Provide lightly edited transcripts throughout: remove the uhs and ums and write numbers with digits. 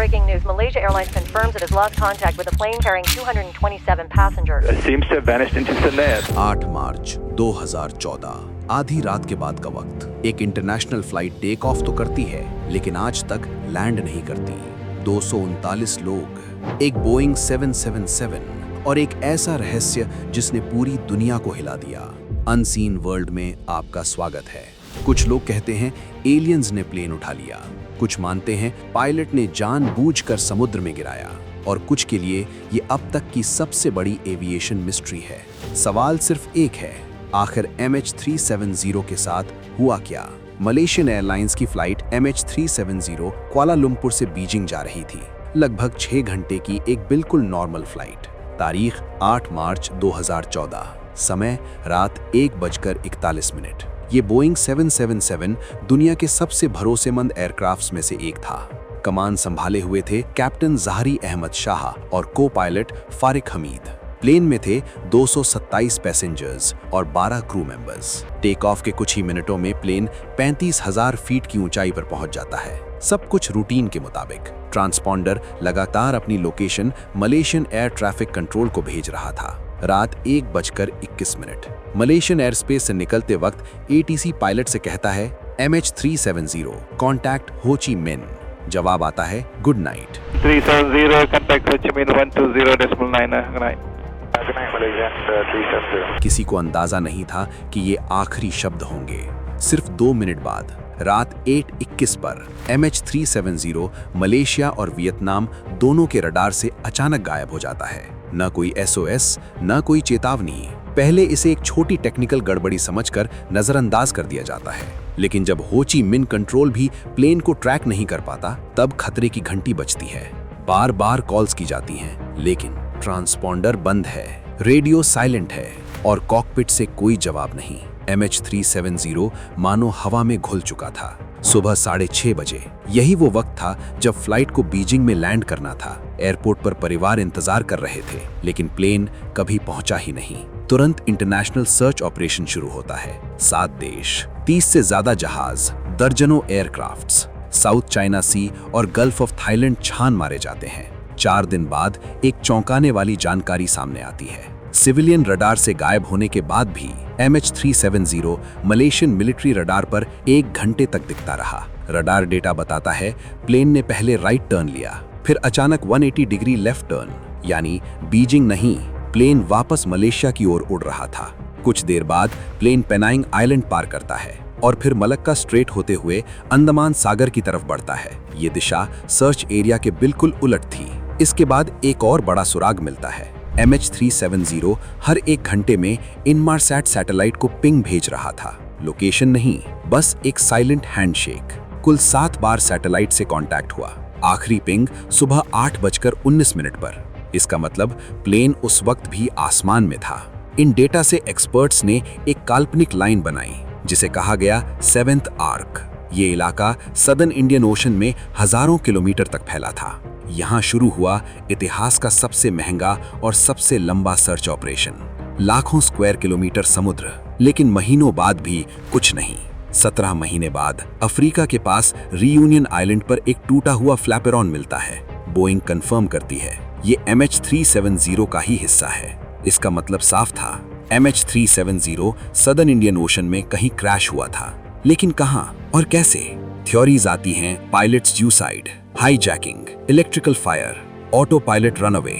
breaking news. Malaysia Airlines confirms it has lost contact with a plane carrying 227 passengers. It seems to have vanished into thin air. 8 मार्च 2014 आधी रात के बाद का वक्त। एक international flight take off तो करती है लेकिन आज तक लैंड नहीं करती। 239 लोग, एक बोइंग 777 और एक ऐसा रहस्य जिसने पूरी दुनिया को हिला दिया। अनसीन वर्ल्ड में आपका स्वागत है। कुछ लोग कहते हैं एलियंस ने प्लेन उठा लिया, कुछ मानते हैं पायलट ने जानबूझकर समुद्र में गिराया और कुछ के लिए ये अब तक की सबसे बड़ी एविएशन मिस्ट्री है। सवाल सिर्फ एक है, आखिर MH370 के साथ हुआ क्या? मलेशियन एयरलाइंस की फ्लाइट MH370 कुआलालंपुर से बीजिंग जा रही थी। लगभग 6 घंटे की एक बिल्कुल नॉर्मल फ्लाइट। तारीख 8 मार्च 2014, समय रात 1:41। ये बोइंग 777 दुनिया के सबसे भरोसेमंद एयरक्राफ्ट्स में से एक था। कमान संभाले हुए थे कैप्टन ज़हरी अहमद शाह और को पायलट फारिक हमीद। प्लेन में थे 227 पैसेंजर्स और 12 क्रू मेंबर्स। टेक ऑफ के कुछ ही मिनटों में प्लेन 35,000 फीट की ऊंचाई पर पहुंच जाता है। सब कुछ रूटीन के मुताबिक। ट्रांसपॉन्डर लगातार अपनी location Malaysian air traffic control को भेज रहा था। रात 1:21। मलेशियन एयर स्पेस से निकलते वक्त ATC पायलट से कहता है MH370 कॉन्टैक्ट हो ची मिन। जवाब आता है good night. 370 contact Ho Chi Minh 120.9 good night. Good night, Malaysia 370. किसी को अंदाजा नहीं था कि ये आखिरी शब्द होंगे। सिर्फ 2 मिनट बाद रात 8:21 पर MH370 मलेशिया और वियतनाम दोनों के रडार से अचानक गायब हो जाता है। न कोई SOS, न कोई चेतावनी। पहले इसे एक छोटी टेक्निकल गड़बड़ी समझकर नजरअंदाज कर दिया जाता है, लेकिन जब हो ची मिन कंट्रोल भी प्लेन को ट्रैक नहीं कर पाता, तब खतरे की घंटी बजती है। बार बार कॉल्स की जाती हैं, लेकिन ट्रांसपॉन्डर बंद है, रेडियो साइलेंट है और कॉकपिट से कोई जवाब नहीं। MH370 मानो हवा में घुल चुका था। सुबह 6:30 बजे, यही वो वक्त था जब फ्लाइट को बीजिंग में लैंड करना था। एयरपोर्ट पर परिवार इंतजार कर रहे थे, लेकिन प्लेन कभी पहुंचा ही नहीं। तुरंत इंटरनेशनल सर्च ऑपरेशन शुरू होता है। 7 देश, 30 से ज्यादा जहाज, दर्जनों एयरक्राफ्ट्स, साउथ चाइना सी और गल्फ ऑफ थाईलैंड छान मारे जाते हैं। 4 दिन बाद एक चौंकाने वाली जानकारी सामने आती है। सिविलियन रडार से गायब होने के बाद भी MH370 मलेशियन मिलिट्री रडार पर 1 घंटे तक दिखता रहा। रडार डेटा बताता है प्लेन ने पहले राइट टर्न लिया, फिर अचानक 180 डिग्री लेफ्ट टर्न, यानी बीजिंग नहीं, प्लेन वापस मलेशिया की ओर उड़ रहा था। कुछ देर बाद प्लेन पेनांग आइलैंड पार करता है और फिर मलक्का स्ट्रेट होते हुए अंडमान सागर की तरफ बढ़ता है। ये दिशा सर्च एरिया के बिल्कुल उलट थी। इसके बाद एक और बड़ा सुराग मिलता है। MH370 हर 1 घंटे में इनमारसैट सैटेलाइट को पिंग भेज रहा था। लोकेशन नहीं, बस एक साइलेंट हैंडशेक। कुल 7 बार सैटेलाइट से कांटेक्ट हुआ। आखिरी पिंग सुबह 8:19 पर। इसका मतलब प्लेन उस वक्त भी आसमान में था। इन डेटा से एक्सपर्ट्स ने एक काल्पनिक लाइन बनाई जिसे कहा गया 7th आर्क। ये इलाका सदर्न इंडियन ओशन में हजारों किलोमीटर तक फैला था। यहाँ शुरू हुआ इतिहास का सबसे महंगा और सबसे लंबा सर्च ऑपरेशन। लाखों स्क्वायर किलोमीटर समुद्र, लेकिन महीनों बाद भी कुछ नहीं। 17 महीने बाद अफ्रीका के पास रियूनियन आइलैंड पर एक टूटा हुआ फ्लैपेरॉन मिलता है। बोइंग कंफर्म करती है ये MH370 का ही हिस्सा है। इसका मतलब साफ था, MH370 सदर्न इंडियन ओशन में कहीं क्रैश हुआ था, लेकिन कहां और कैसे? थ्योरीज आती हैं pilots suicide, hijacking, electrical fire, auto pilot runaway,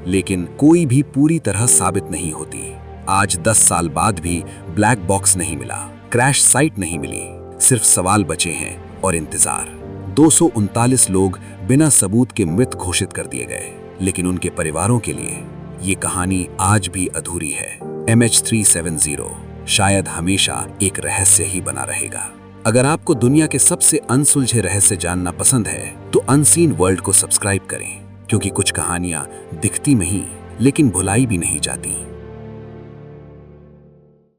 लेकिन कोई भी पूरी तरह साबित नहीं होती। आज 10 साल बाद भी ब्लैक बॉक्स नहीं मिला, क्रैश साइट नहीं मिली, सिर्फ सवाल बचे हैं और इंतजार। 239 लोग बिना सबूत के मृत घोषित कर दिए गए, लेकिन उनके परिवारों के लिए ये कहानी आज भी अधूरी है। MH370 शायद हमेशा एक रहस्य ही बना रहेगा। अगर आपको दुनिया के सबसे अनसुलझे रहस्य जानना पसंद है तो अनसीन वर्ल्ड को सब्सक्राइब करें, क्योंकि कुछ कहानियां दिखती नहीं लेकिन भुलाई भी नहीं जाती।